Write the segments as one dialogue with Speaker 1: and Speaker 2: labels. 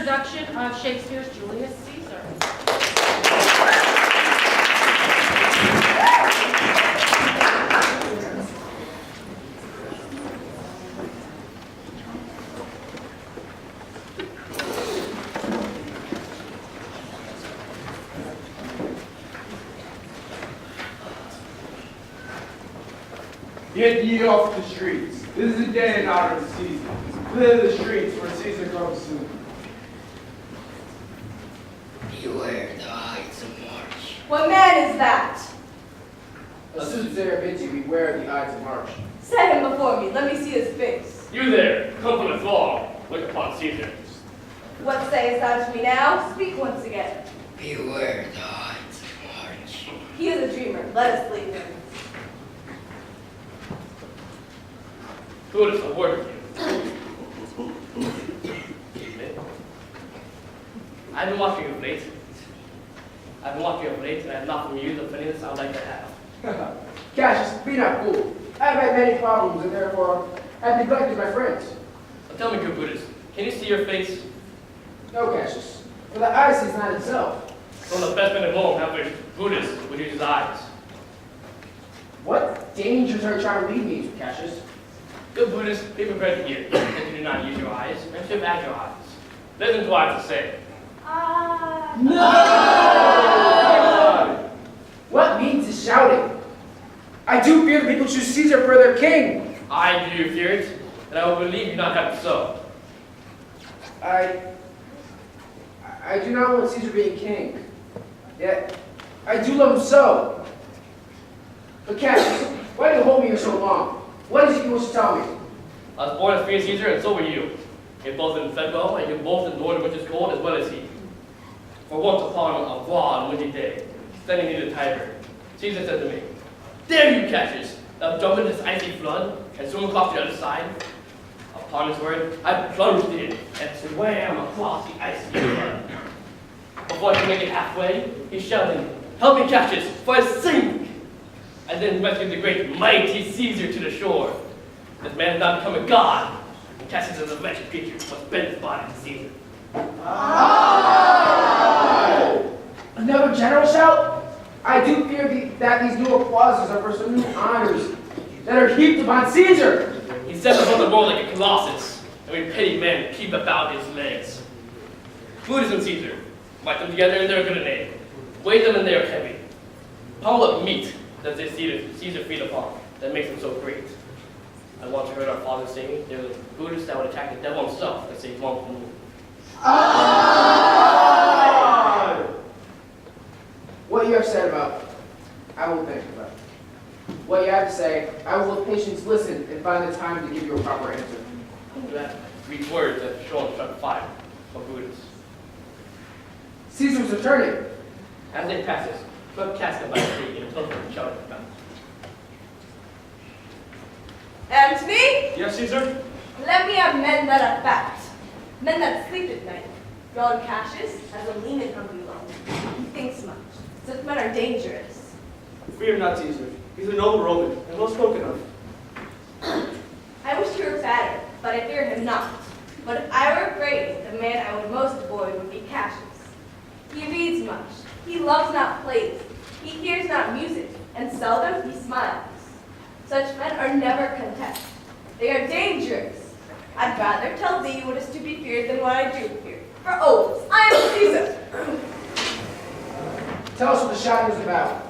Speaker 1: production of Shakespeare's Julius Caesar.
Speaker 2: Get ye off the streets. This is a day in honor of Caesar. Clear the streets, for Caesar comes soon.
Speaker 3: Beware the Ides of March.
Speaker 4: What man is that?
Speaker 2: A soothsayer bids you beware the Ides of March.
Speaker 4: Set him before me. Let me see his face.
Speaker 5: You there, come from the throng, look upon Caesar.
Speaker 4: What sayest thou to me now? Speak once again.
Speaker 3: Beware the Ides of March.
Speaker 4: He is a dreamer. Let us leave him.
Speaker 5: Brutus, a word with you. I've been watching you of late. And I have not from you the friendliness I would like to have.
Speaker 2: Cassius, be not fooled. I have had many problems, and therefore I have neglected my friends.
Speaker 5: But tell me, good Brutus, can you see your face?
Speaker 2: No, Cassius, for the eye sees not itself.
Speaker 5: From the best men in Rome, have Brutus would use his eyes.
Speaker 2: What dangers are you trying to lead me to, Cassius?
Speaker 5: Good Brutus, be prepared to hear that you do not use your eyes, and should add your eyes. Listen to what I have to say.
Speaker 2: No! What means this shouting? I do fear the people choose Caesar for their king.
Speaker 5: I do fear it, and I will believe you not have it so.
Speaker 2: I do not want Caesar being king. Yet, I do love him so. But Cassius, why do you hold me here so long? What is it you wish to tell me?
Speaker 5: I was born as free as Caesar, and so were you. You're both in fed well, and you both endured the winter's cold as well as he. For once upon a broad windy day, standing near the Tiber, Caesar said to me, "Dare you, Cassius, thou jump into this icy flood, and swim across the other side?" Upon his word, I plunged in, and swam across the icy flood. Before I could make it halfway, he shouted, "Help me, Cassius, for I sink!" And then rescued the great mighty Caesar to the shore. This man has now become a god, and Cassius is a wretched creature who must bend his body to Caesar.
Speaker 2: Another general shout? I do fear that these new applauses are for some new honors that are heaped upon Caesar.
Speaker 5: He steps upon the world like a colossus, and we petty men keep about his legs. Brutus and Caesar, bite them together and they're good a name. Weigh them and they are heavy. Upon what meat does this Caesar feed upon that makes him so great? I once heard our father sing, there was a Brutus that would attack the devil himself and save one from the moon.
Speaker 2: What you have said about, I will think about. What you have to say, I will with patience listen and find the time to give you a proper answer.
Speaker 5: That Greek words that shown in chapter 5 of Brutus.
Speaker 2: Caesar's returning.
Speaker 5: As they pass us, swept cast them by the feet and took them and shouted at them.
Speaker 4: Antony,
Speaker 5: Yes, Caesar?
Speaker 4: let me have men that are fat, men that sleep at night. Yon Cassius has a lean and hungry lung. He thinks much. Such men are dangerous.
Speaker 6: Fear not, Caesar. He's a noble Roman, and well spoken of.
Speaker 4: I wish he were fatter, but I fear him not. But if I were afraid, the man I would most avoid would be Cassius. He reads much. He loves not plays. He hears not music, and seldom he smiles. Such men are never content. They are dangerous. I'd rather tell thee what is to be feared than what I do fear. For oaths, I am Caesar.
Speaker 2: Tell us what the shouting was about.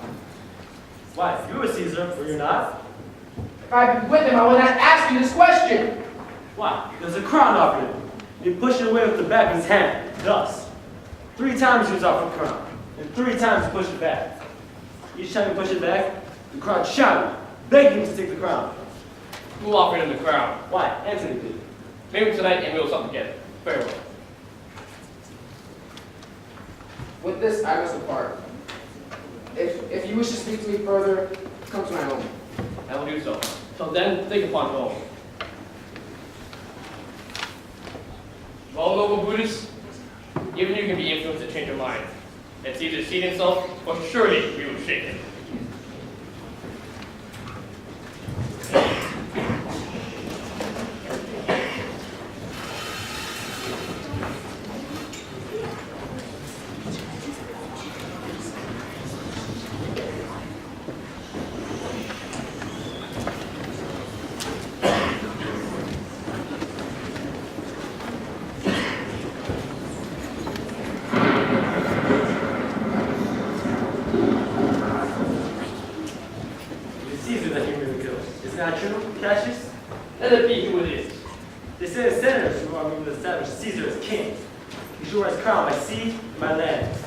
Speaker 6: Why, you were Caesar, were you not?
Speaker 2: If I had been with him, I would not ask you this question.
Speaker 6: Why, there's a crown offered him. He pushed it away with the back of his hand, thus. 3 times he was offered a crown, and 3 times he pushed it back. Each time he pushed it back, the crowd shouted, begging him to take the crown.
Speaker 5: Who offered him the crown?
Speaker 6: Why, Antony did.
Speaker 5: Maybe tonight and we'll sup together. Very well.
Speaker 2: With this, I must depart. If you wish to speak to me further, come to my home.
Speaker 5: I will do so. Till then, think upon home. Well, noble Brutus, even you can be influenced to change your mind. If Caesar seat himself, for surely we will shake him.
Speaker 6: Be sure it's crowned by sea and by land.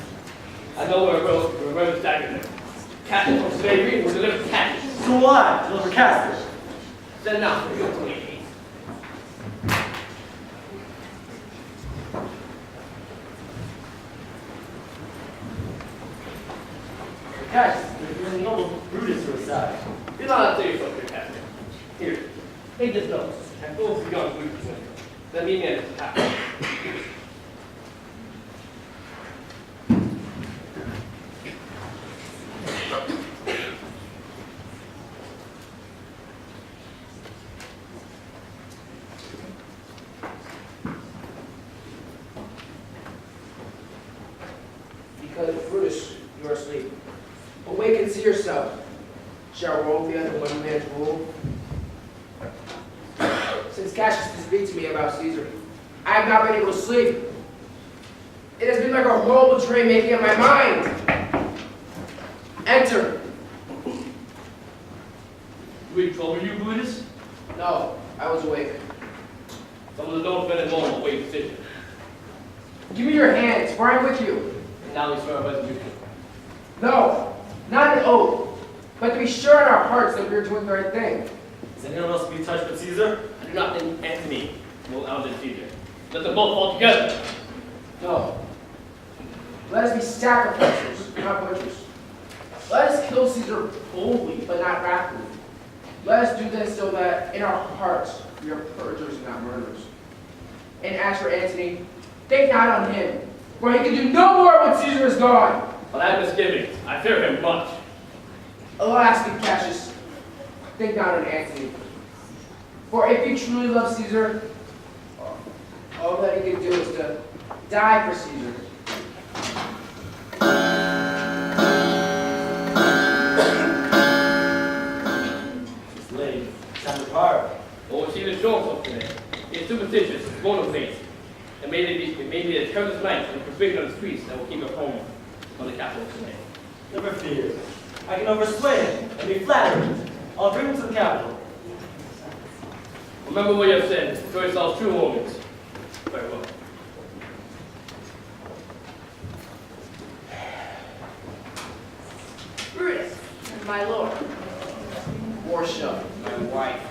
Speaker 5: I know where Rome is dagger there. Captain from slavery will deliver captain.
Speaker 6: So will I deliver Castor.
Speaker 5: Send now for your 28.
Speaker 6: Cassius, there's a noble Brutus to his side.
Speaker 5: Do not say yourself here, Captain. Here, take this note and go to young Brutus. Then meet me at his house.
Speaker 2: Because Brutus, you are asleep. Awake and see yourself. Shall Rome be under one man's rule? Since Cassius did speak to me about Caesar, I have not been able to sleep. It has been like a horrible dream making up my mind. Enter.
Speaker 5: Do we trouble you, Brutus?
Speaker 2: No, I was awake.
Speaker 5: Some of the notes men and more await decision.
Speaker 2: Give me your hands, for I am with you.
Speaker 5: And now we swear a resolution.
Speaker 2: No, not an oath, but to be sure in our hearts that we are doing the right thing.
Speaker 6: Is anyone else to be touched but Caesar?
Speaker 5: I do not think Antony will outlive Caesar. Let them both fall together.
Speaker 2: No. Let us be sacrificers, not butchers. Let us kill Caesar boldly, but not wrathfully. Let us do this so that in our hearts we are perjurers and not murderers. And as for Antony, think not on him, for he can do no more when Caesar is gone.
Speaker 5: But I have misgivings. I fear him much.
Speaker 2: Alas, good Cassius, think not on Antony. For if you truly love Caesar, all that he can do is to die for Caesar.
Speaker 6: It's late. Time to part.
Speaker 5: Or Caesar show himself today. He is superstitious, born of faith. It may be a careless night and a persuasion on the streets that will keep us home on the capital today.
Speaker 6: Never fear. I can oversway him and be flattered. I'll bring him to the capital.
Speaker 5: Remember what you have said. Show yourselves true moments. Very well.
Speaker 1: Brutus, my lord.
Speaker 2: Portia, my wife.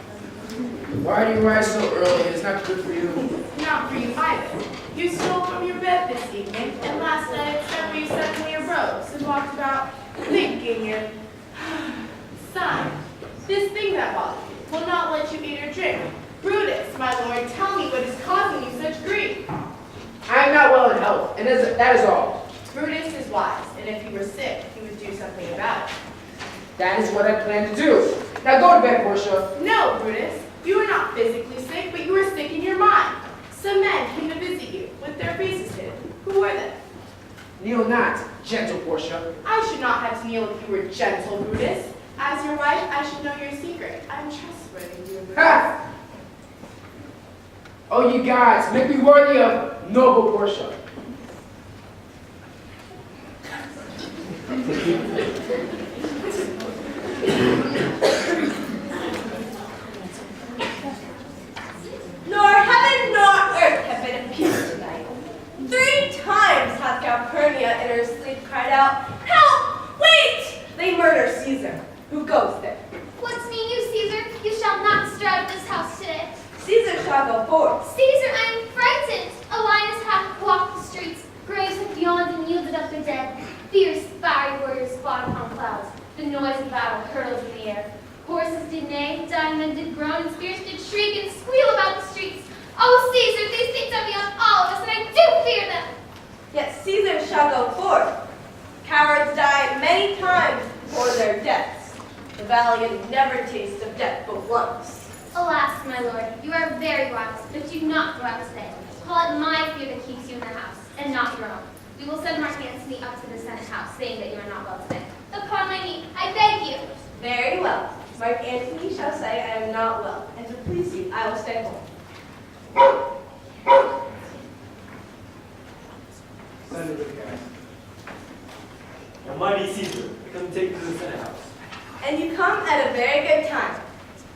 Speaker 2: Why do you rise so early? It's not good for you.
Speaker 1: Not for you either. You stole from your bed this evening, and last night at supper you sat in your robes and walked about thinking and sighing. This thing that bothers you will not let you eat or drink. Brutus, my lord, tell me what is causing you such grief.
Speaker 2: I am not well in health, and that is all.
Speaker 1: Brutus is wise, and if he were sick, he would do something about it.
Speaker 2: That is what I plan to do. Now go to bed, Portia.
Speaker 1: No, Brutus, you are not physically sick, but you are sick in your mind. Some men came to visit you with their faces hidden. Who were they?
Speaker 2: Kneel not, gentle Portia.
Speaker 1: I should not have to kneel if you were gentle, Brutus. As your wife, I should know your secret. I'm trustworthy, dear Brutus.
Speaker 2: Ha! Oh, you gods, make me worthy of noble Portia.
Speaker 4: Nor heaven nor earth have been at peace tonight. 3 times hath Calpurnia in her sleep cried out, "Help! Wait! They murder Caesar." Who goes there?
Speaker 7: What's mean you, Caesar? You shall not stir out of this house today.
Speaker 4: Caesar shall go forth.
Speaker 7: Caesar, I am frightened. A lioness hath walked the streets. Graves have yawned and yielded up their dead. Fierce, fiery warriors fought upon clouds. The noise of battle hurtles in the air. Horses did neigh, dying men did groan, and spirits did shriek and squeal about the streets. Oh, Caesar, these things are beyond all of us, and I do fear them.
Speaker 4: Yet Caesar shall go forth. Cowards die many times before their deaths. The valiant never taste of death but once.
Speaker 7: Alas, my lord, you are very wise, but do not go out today. Call it my fear that keeps you in the house, and not your own. We will send Mark Antony up to the Senate house, saying that you are not well today. Upon my knee, I beg you.
Speaker 4: Very well. Mark Antony shall say I am not well, and to please you, I will stay home.
Speaker 2: Senator Cass.
Speaker 6: Now, mighty Caesar, I come to take you to the Senate house.
Speaker 4: And you come at a very good time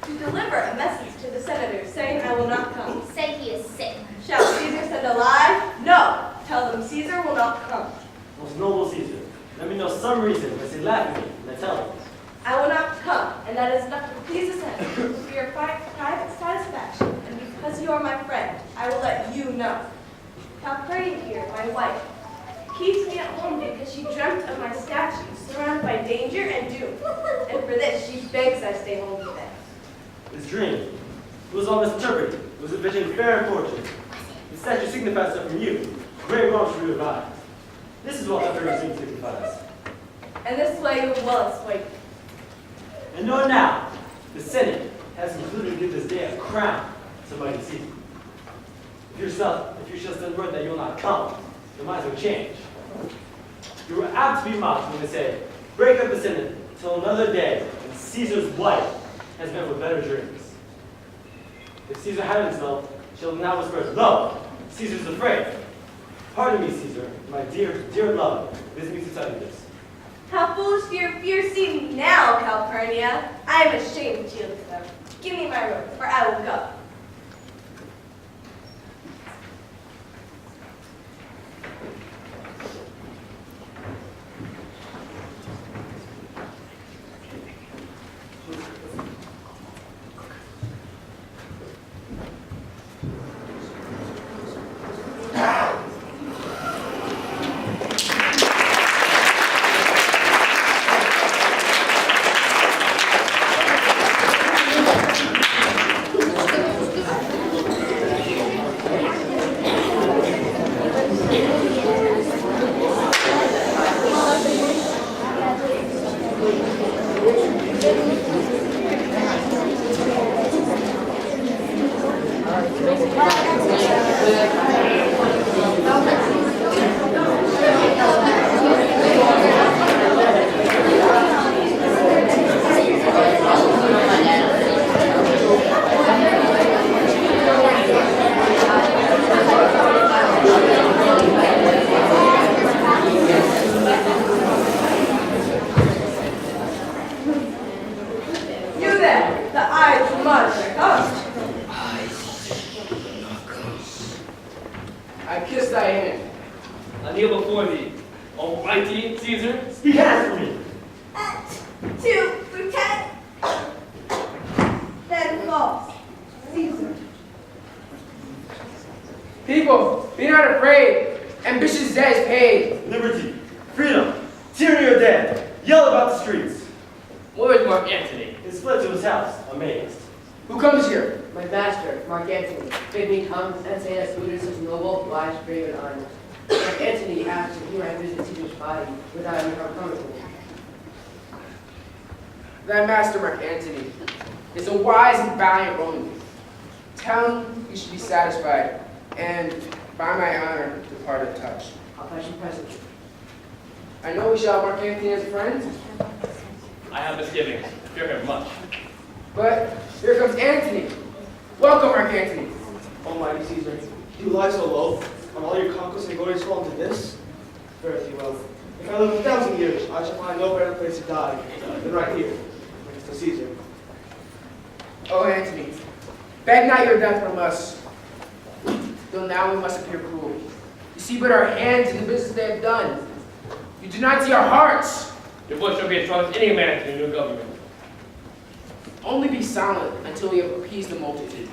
Speaker 4: to deliver a message to the senators saying I will not come.
Speaker 7: Say he is sick.
Speaker 4: Shall Caesar send a lie? No. Tell them Caesar will not come.
Speaker 6: Most noble Caesar, let me know some reason why they laugh at me, and I tell them.
Speaker 4: I will not come, and that is enough to please the Senate. For your private satisfaction, and because you are my friend, I will let you know. Calpurnia here, my wife, keeps me at home because she dreamt of my statue, surrounded by danger and doom. And for this, she begs I stay home today.
Speaker 6: This dream, it was all misinterpreted. It was a vision fair and fortunate. The statue signifies that from you, great wrongs were realized. This is what that very dream signifies.
Speaker 4: And this way you will exploit me.
Speaker 6: And know now, the Senate has concluded to give this day a crown to mighty Caesar. If you shall send word that you will not come, your minds will change. You are apt to be mocked when they say, break up the Senate till another day, and Caesar's wife has met with better dreams. If Caesar had himself, she'll now whisper, lo, Caesar's afraid. Pardon me, Caesar, my dear, dear love, it is me to tell you this.
Speaker 4: How foolish do your fears seem now, Calpurnia. I am ashamed to yield to them. Give me my robe, or I will go.
Speaker 2: I kiss thy hand.
Speaker 5: I kneel before thee, almighty Caesar.
Speaker 6: Speak hands for me.
Speaker 4: To protect, then false, Caesar.
Speaker 2: People, be not afraid. Ambition's debt is paid.
Speaker 6: Liberty, freedom, tyranny or death. Yell about the streets.
Speaker 5: Where is Mark Antony?
Speaker 6: He fled to his house, amazed.
Speaker 2: Who comes here?
Speaker 8: My master, Mark Antony, bid me come and say that food is such noble, wise, brave, and honest. Mark Antony asked if he might visit Caesar's body without any harm coming to him.
Speaker 2: Thy master, Mark Antony, is a wise and valiant Roman. Tell him he should be satisfied, and by my honor, depart a touch.
Speaker 8: I'll fetch him presently.
Speaker 2: I know we shall have Mark Antony as a friend,
Speaker 5: I have misgivings. Fear him much.
Speaker 2: but here comes Antony. Welcome, Mark Antony.
Speaker 9: Almighty Caesar, do you lie so low? Are all your conquests and glories fall into this? Fare thee well. If I live 1,000 years, I shall find no better place to die than right here, next to Caesar.
Speaker 2: Oh, Antony, beg not your death from us, though now we must appear cruel. You see but our hands in the business they have done. You do not see our hearts.
Speaker 5: Your voice shall be as strong as any man to the new government.
Speaker 2: Only be silent until we have appeased the multitude,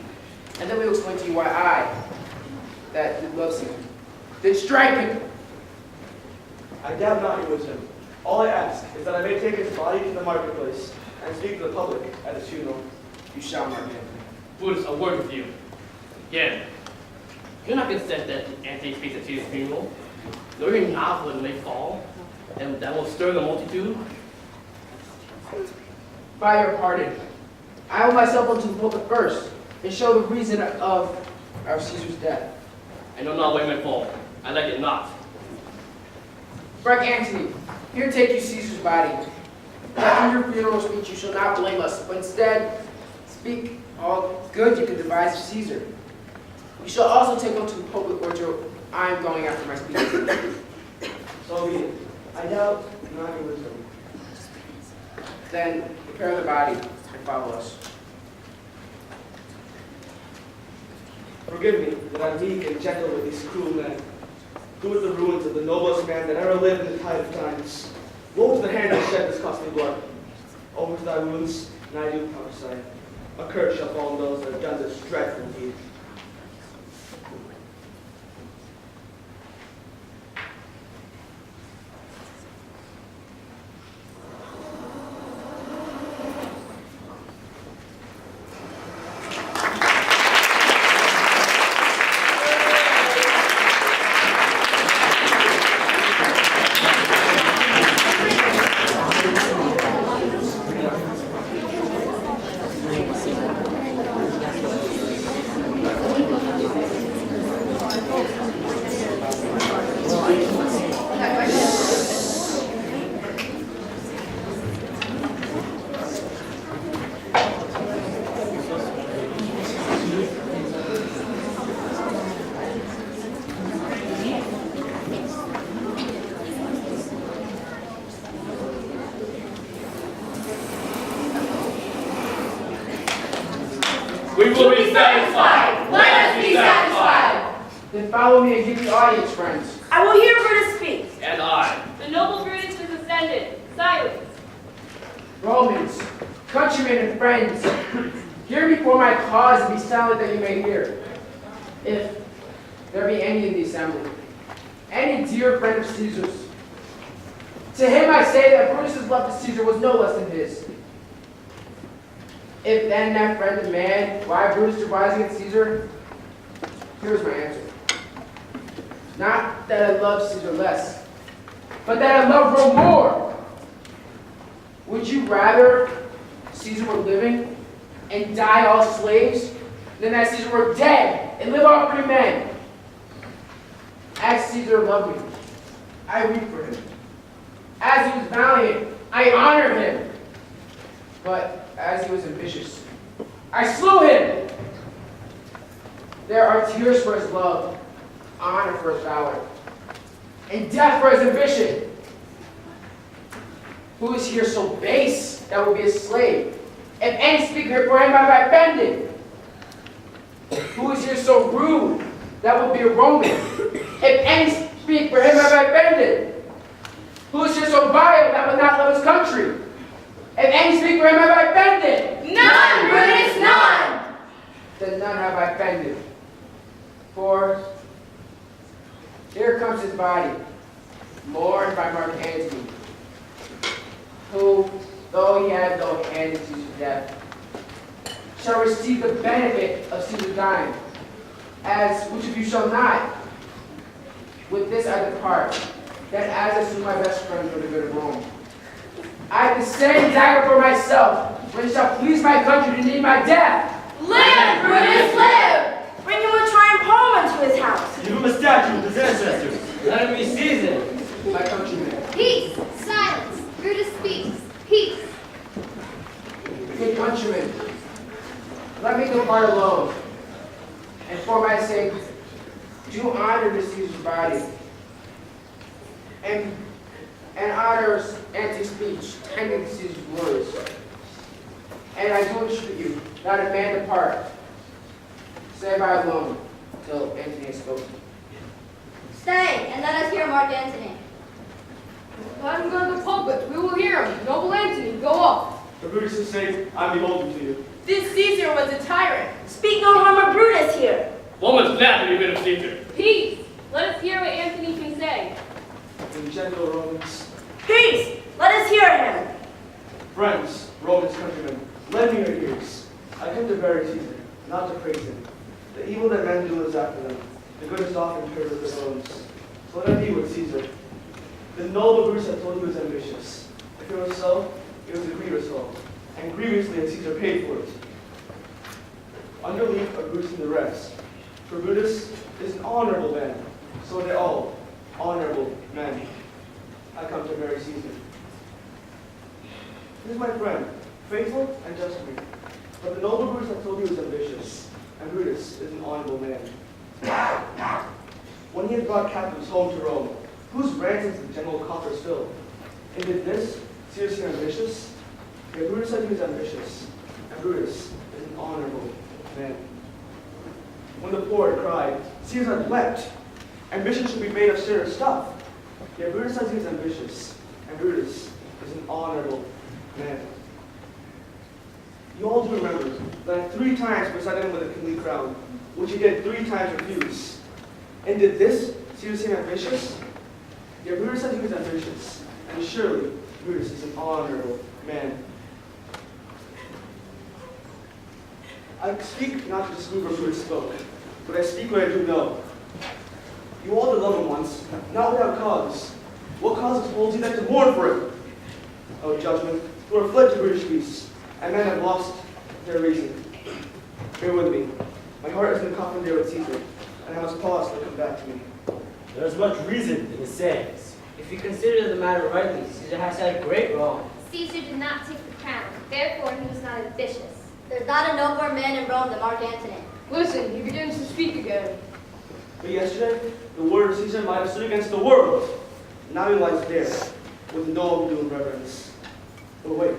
Speaker 2: and then we will explain to you why I, that loves you, did strike him.
Speaker 9: I doubt not your wisdom. All I ask is that I may take his body to the marketplace and speak to the public at his funeral.
Speaker 2: You shall, Mark Antony.
Speaker 5: Brutus, a word with you. Again, do not consent that Antony speaks at Caesar's funeral. Though your novel may fall, and that will stir the multitude.
Speaker 2: By your pardon, I will myself unto the pulpit first, and show the reason of our Caesar's death.
Speaker 5: I know not what may fall. I like it not.
Speaker 2: Mark Antony, here take you Caesar's body. That in your funeral speech you shall not blame us, but instead speak all good you can devise of Caesar. You shall also take unto the pulpit where I am going after my speech.
Speaker 9: So be it. I doubt not your wisdom.
Speaker 2: Then prepare the body and follow us.
Speaker 9: Forgive me that I'm meek and gentle with these cruel men. Who is the ruins of the noblest man that ever lived in the tide of times? Woe to the hand that shed this costly blood. Over to thy wounds, and I do prophesy. A curse shall fall on those that have done this dreadful deed.
Speaker 5: We will be satisfied.
Speaker 1: Let us be satisfied.
Speaker 2: Then follow me and give the audience, friends.
Speaker 1: I will hear Brutus speak.
Speaker 5: And I.
Speaker 4: The noble Brutus is ascended. Silence.
Speaker 2: Romans, countrymen and friends, hear me for my cause and be silent that you may hear. If there be any in the assembly, any dear friend of Caesar's, to him I say that Brutus's love to Caesar was no less than his. If then that friend demand why Brutus rise against Caesar, here's my answer. Not that I love Caesar less, but that I love Rome more. Would you rather Caesar were living and die all slaves than that Caesar were dead and live all free men? As Caesar loved me, I weep for him. As he was valiant, I honor him. But as he was ambitious, I slew him. There are tears for his love, honor for his valor, and death for his ambition. Who is here so base that will be a slave? If any speak for him have I offended. Who is here so rude that will be a Roman? If any speak for him have I offended. Who is here so vile that will not love his country? If any speak for him have I offended.
Speaker 1: None, Brutus, none.
Speaker 2: Then none have I offended. For here comes his body, mourned by Mark Antony, who, though he had no hand in Caesar's death, shall receive the benefit of Caesar's dying, as which of you shall not? With this I depart, that as I sue my best friend for the good of Rome. I have the same dagger for myself, when it shall please my country to need my death.
Speaker 1: Live, Brutus, live. Bring him a triumph home unto his house.
Speaker 6: Give him a statue of his ancestors.
Speaker 8: Let him be seasoned.
Speaker 2: My countrymen,
Speaker 7: Peace! Silence! Brutus speaks. Peace!
Speaker 2: good countrymen, let me depart alone, and for my sake, do honor to Caesar's body, and honors anti-speech, tending to Caesar's words. And I do entreat you, not a man depart, save I alone, till Antony has spoken.
Speaker 4: Stay, and let us hear Mark Antony.
Speaker 10: Let him go to the pulpit. We will hear him. Noble Antony, go off.
Speaker 9: For Brutus' sake, I'm beholden to you.
Speaker 1: This Caesar was a tyrant. Speak no harm of Brutus here.
Speaker 5: Woman's glad to be rid of Caesar.
Speaker 4: Peace! Let us hear what Antony can say.
Speaker 9: And gentle Romans,
Speaker 1: Peace. Let us hear him.
Speaker 9: friends, Romans countrymen, lend me your ears. I come to bury Caesar, not to praise him. The evil that men do is after them. The good is often heard of their bones. So let it be with Caesar. The noble Brutus had told he was ambitious. If it was so, it was a grievous fault, and grievously had Caesar paid for it. Under leave of Brutus and the rest. For Brutus is an honorable man, so are they all honorable men. I come to bury Caesar. He is my friend, faithful and just to me. But the noble Brutus had told he was ambitious, and Brutus is an honorable man. When he had brought captives home to Rome, whose ransoms did General coffers fill? And did this Caesar seem ambitious? Yet Brutus said he was ambitious, and Brutus is an honorable man. When the poor cried, Caesar wept, Ambition should be made of serious stuff. Yet Brutus says he's ambitious, and Brutus is an honorable man. You all do remember that 3 times presented him with a kingly crown, which he did 3 times refuse. And did this Caesar seem ambitious? Yet Brutus said he was ambitious, and surely Brutus is an honorable man. I speak not to disprove what Brutus spoke, but I speak what I do know. You all did love him once, not without cause. What causes holds you then to mourn for him? O judgment, who are fled to British peace, and men have lost their reason. Bear with me. My heart has been coffined there with Caesar, and I must pause to come back to me.
Speaker 6: There is much reason in his sayings.
Speaker 8: If you consider the matter rightly, Caesar has had great wrong.
Speaker 7: Caesar did not take the crown, therefore he was not ambitious.
Speaker 4: There's not a nobler man in Rome than Mark Antony.
Speaker 10: Listen, he begins to speak again.
Speaker 9: But yesterday, the word of Caesar might have stood against the world. Now he lies there, with no due reverence. But wait,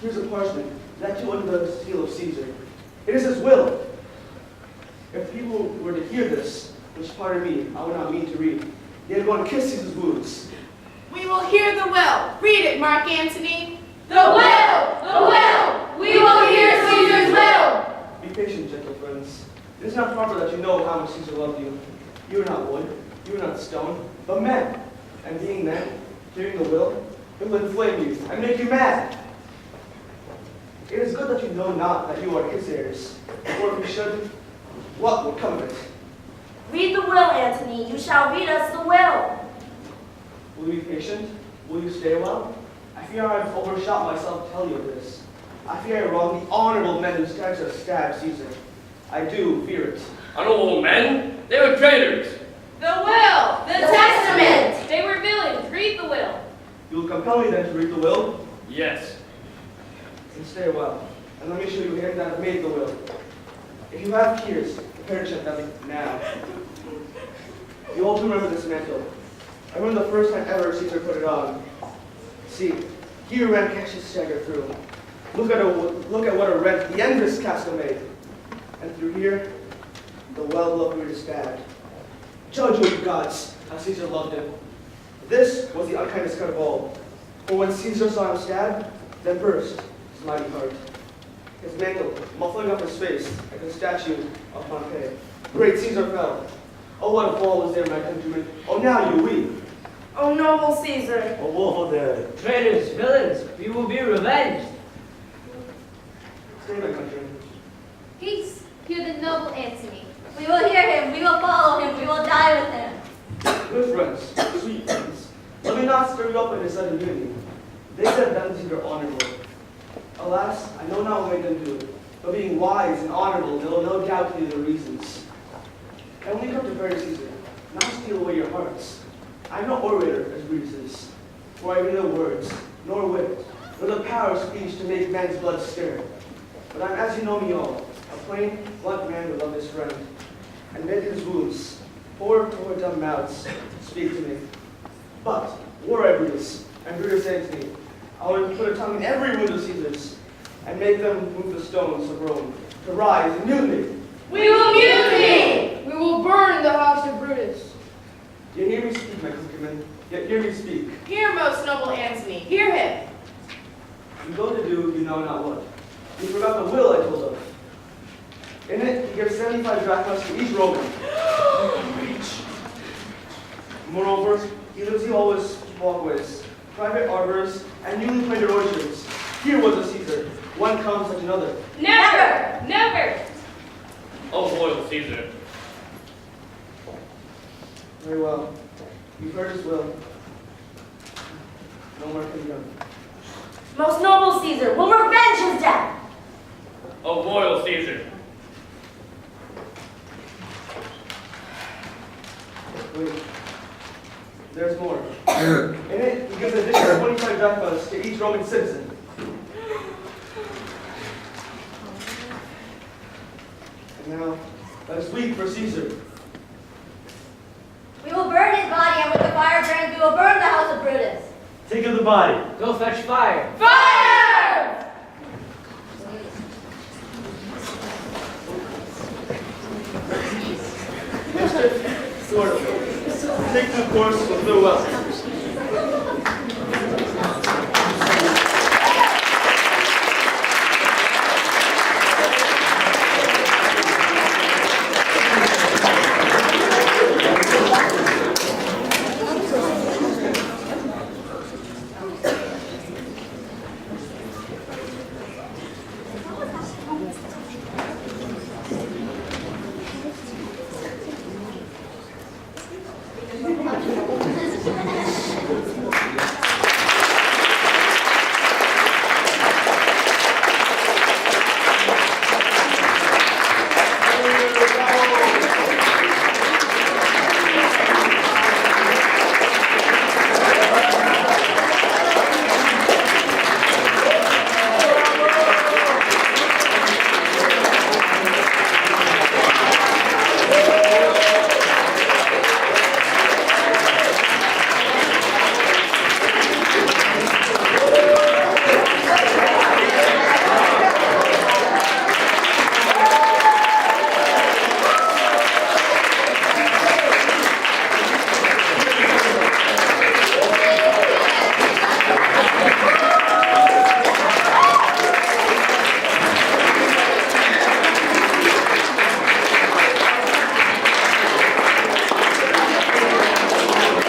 Speaker 9: here's a parchment, that too under the seal of Caesar. It is his will. If people were to hear this, which pardon me, I would not mean to read, they'd go and kiss Caesar's wounds.
Speaker 1: We will hear the will. Read it, Mark Antony.
Speaker 10: The will! We will hear Caesar's will!
Speaker 9: Be patient, gentle friends. It is not proper that you know how much Caesar loved you. You are not wood, you are not stone, but men. And being men, hearing the will, it will inflame you and make you mad. It is good that you know not that you are his heirs, for if you should, what would come of it?
Speaker 4: Read the will, Antony. You shall read us the will.
Speaker 9: Will you be patient? Will you stay well? I fear I have overshot myself to tell you of this. I fear I wrong the honorable men whose stags have stabbed Caesar. I do fear it.
Speaker 5: Honorable men? They were traitors.
Speaker 1: The will.
Speaker 4: The testament.
Speaker 10: They were villains. Read the will.
Speaker 9: You will compel me then to read the will,
Speaker 5: Yes.
Speaker 9: and stay well. And let me show you him that have made the will. If you have tears, prepare to shed them now. You all do remember this mantle. I remember the first time ever Caesar put it on. See, here ran Cassius stagger through. Look at what a rent the envious Casca made. And through here, the well-loved Brutus stabbed. Judge, O you gods, how Caesar loved him. This was the unkindest cut of all. For when Caesar saw him stabbed, then burst his mighty heart. His mantle muffling up his face like the statue of Pompey. Great Caesar fell. Oh, what a fall was there, my countrymen. Oh, now you weep.
Speaker 4: O noble Caesar.
Speaker 6: A woeful dead.
Speaker 8: Traitors, villains, we will be revenged.
Speaker 9: Stay, my countrymen.
Speaker 7: Peace, hear the noble Antony.
Speaker 4: We will hear him. We will follow him. We will die with him.
Speaker 9: Good friends, sweet friends, let me not stir you up into sudden unity. They said that Caesar honorable. Alas, I know not what made them do it, but being wise and honorable, they will no doubt give you the reasons. I only come to bury Caesar, not steal away your hearts. I am no orator, as Brutus is, for I have neither words, nor wit, nor the power of speech to make man's blood stir. But I am, as you know me all, a plain, blunt man who loved his friend, and made his wounds, poor dumb mouths, speak to me. But, were I Brutus, and Brutus Antony, I would put a tongue in every wound of Caesar's, and make them move the stones of Rome, to rise and mutiny.
Speaker 10: We will mutiny! We will burn the house of Brutus.
Speaker 9: Yet hear me speak, my countrymen, yet hear me speak.
Speaker 1: Hear, most noble Antony. Hear him.
Speaker 9: You go to do you know not what. You forgot the will I told of. In it, he gives 75 drachmas to each Roman. Moreover, he leaves you always walkways, private arbors, and newly planted orchards. Here was a Caesar. One comes such another.
Speaker 10: Never! Never!
Speaker 5: Oh, royal Caesar.
Speaker 9: Very well. You've heard his will. No more can be done.
Speaker 4: Most noble Caesar will revenge his death.
Speaker 5: Oh, royal Caesar.
Speaker 9: Wait. There's more. In it, he gives an additional 25 drachmas to each Roman citizen. And now, let us weep for Caesar.
Speaker 4: We will burn his body, and with the fire burns, we will burn the house of Brutus.
Speaker 6: Take of the body.
Speaker 8: Go fetch fire.
Speaker 10: Fire!
Speaker 9: Mischief, sword. take due course with farewell.